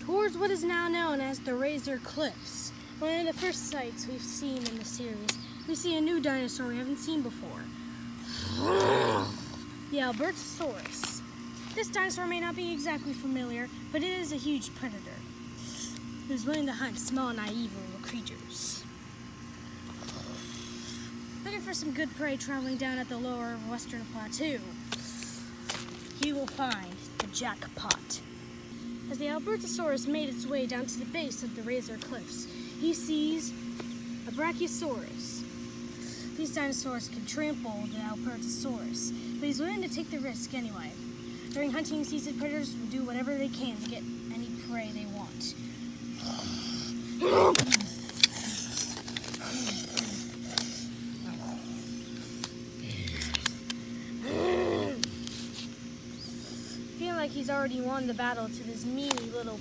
towards what is now known as the Razor Cliffs. One of the first sights we've seen in the series, we see a new dinosaur we haven't seen before. The Albertosaurus. This dinosaur may not be exactly familiar, but it is a huge predator who's willing to hunt small, naive little creatures. Looking for some good prey traveling down at the lower western plateau, he will find the jackpot. As the Albertosaurus made its way down to the base of the Razor Cliffs, he sees a Brachiosaurus. These dinosaurs can trample the Albertosaurus, but he's willing to take the risk anyway. During hunting season, predators will do whatever they can to get any prey they want. Feeling like he's already won the battle to this mealy little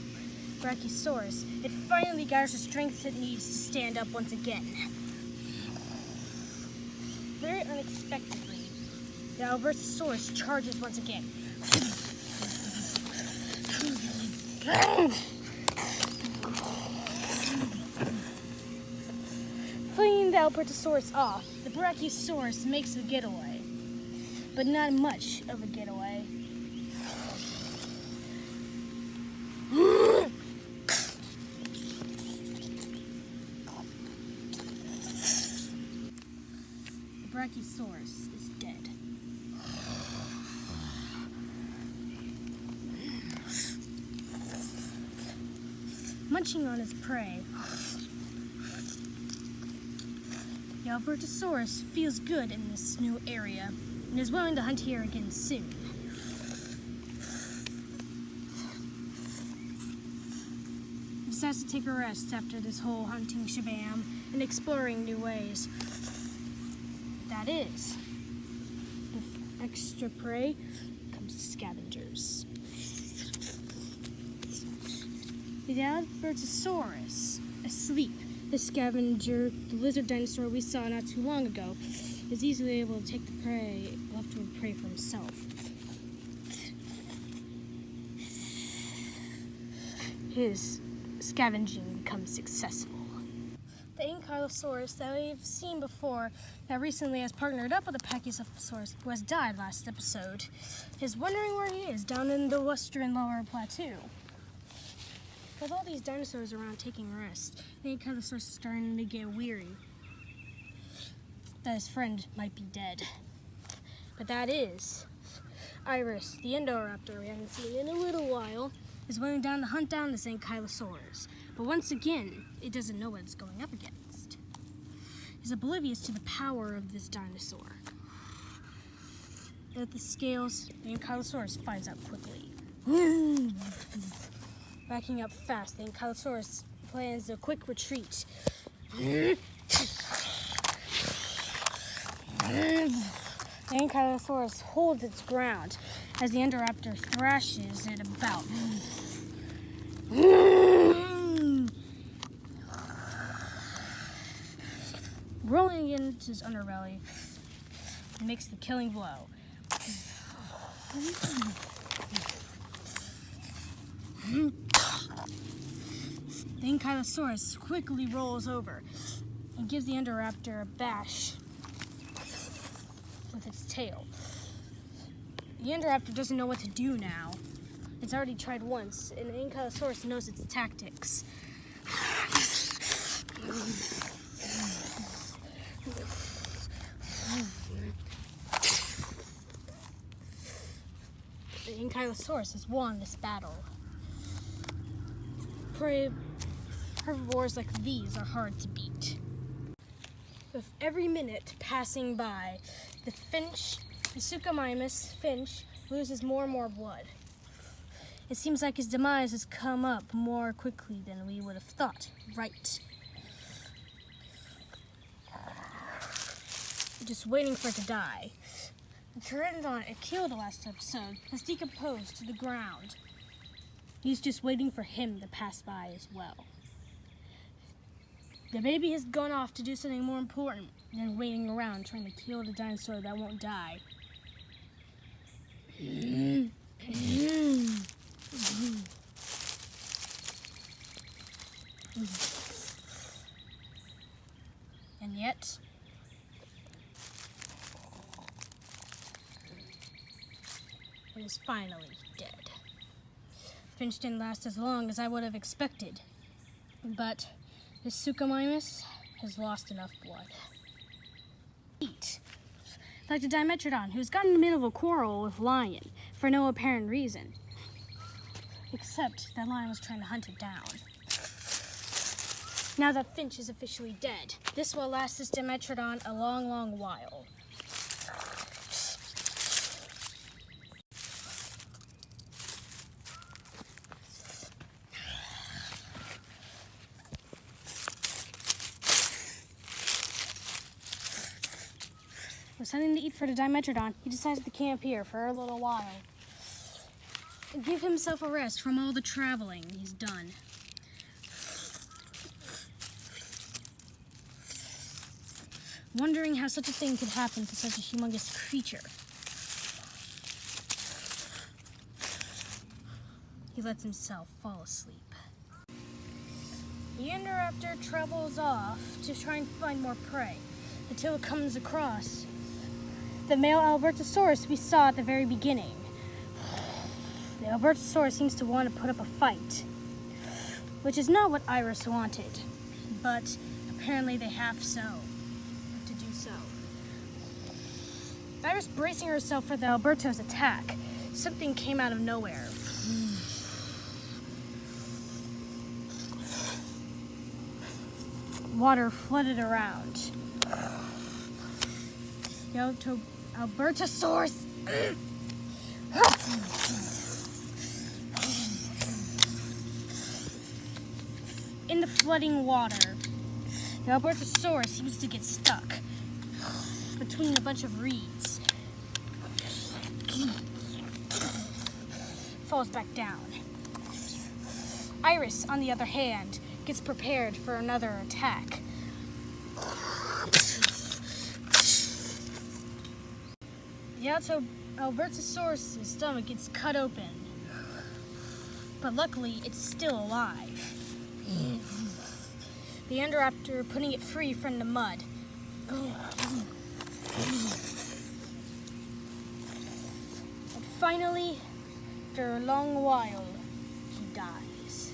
Brachiosaurus, it finally gathers the strength it needs to stand up once again. Very unexpectedly, the Albertosaurus charges once again. Flinging the Albertosaurus off, the Brachiosaurus makes a getaway, but not much of a getaway. The Brachiosaurus is dead. Munching on his prey, the Albertosaurus feels good in this new area and is willing to hunt here again soon. He decides to take a rest after this whole hunting shabam and exploring new ways. That is, with extra prey comes scavengers. The Albertosaurus, asleep, the scavenger, the lizard dinosaur we saw not too long ago, is easily able to take the prey, leftover prey for himself. His scavenging becomes successful. The Ankylosaurus that we've seen before that recently has partnered up with the Pachycephalosaurus who has died last episode is wondering where he is down in the western lower plateau. With all these dinosaurs around taking rest, the Ankylosaurus is starting to get weary that his friend might be dead. But that is Iris, the Indoraptor we haven't seen in a little while, is willing down to hunt down this Ankylosaurus. But once again, it doesn't know what it's going up against. It's oblivious to the power of this dinosaur. At the scales, the Ankylosaurus finds out quickly. Backing up fast, the Ankylosaurus plans a quick retreat. The Ankylosaurus holds its ground as the Indoraptor thrashes it about. Rolling into his underbelly, makes the killing blow. The Ankylosaurus quickly rolls over and gives the Indoraptor a bash with its tail. The Indoraptor doesn't know what to do now. It's already tried once, and the Ankylosaurus knows its tactics. The Ankylosaurus has won this battle. Herbivores like these are hard to beat. With every minute passing by, the Suchomimus finch loses more and more blood. It seems like his demise has come up more quickly than we would have thought, right? Just waiting for it to die. The pteranodon it killed last episode has decomposed to the ground. He's just waiting for him to pass by as well. The baby has gone off to do something more important than waiting around trying to kill the dinosaur that won't die. And yet, it is finally dead. Finch didn't last as long as I would have expected, but this Suchomimus has lost enough blood. Like the Dimetrodon, who's gotten in the middle of a quarrel with Lion for no apparent reason. Except that Lion was trying to hunt it down. Now that Finch is officially dead, this will last this Dimetrodon a long, long while. With something to eat for the Dimetrodon, he decides to camp here for a little while. And give himself a rest from all the traveling he's done. Wondering how such a thing could happen to such a humongous creature. He lets himself fall asleep. The Indoraptor travels off to try and find more prey until it comes across the male Albertosaurus we saw at the very beginning. The Albertosaurus seems to want to put up a fight, which is not what Iris wanted, but apparently they have to do so. Iris bracing herself for the Alberto's attack. Something came out of nowhere. Water flooded around. Albertosaurus! In the flooding water, the Albertosaurus seems to get stuck between a bunch of reeds. Falls back down. Iris, on the other hand, gets prepared for another attack. The Albertosaurus' stomach gets cut open, but luckily it's still alive. The Indoraptor putting it free from the mud. And finally, after a long while, he dies.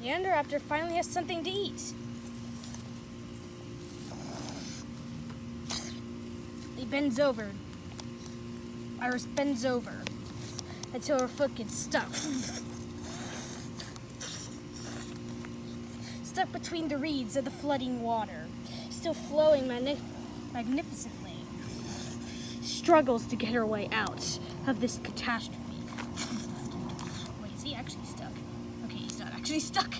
The Indoraptor finally has something to eat. He bends over. Iris bends over until her foot gets stuck. Stuck between the reeds of the flooding water, still flowing magnificently. Struggles to get her way out of this catastrophe. Wait, is he actually stuck? Okay, he's not actually stuck.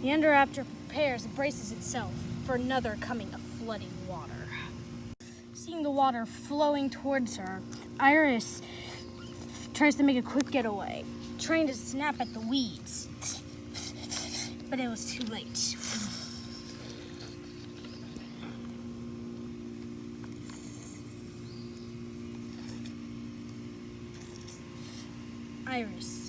The Indoraptor prepares and braces itself for another coming of flooding water. Seeing the water flowing towards her, Iris tries to make a quick getaway, trying to snap at the weeds, but it was too late. Iris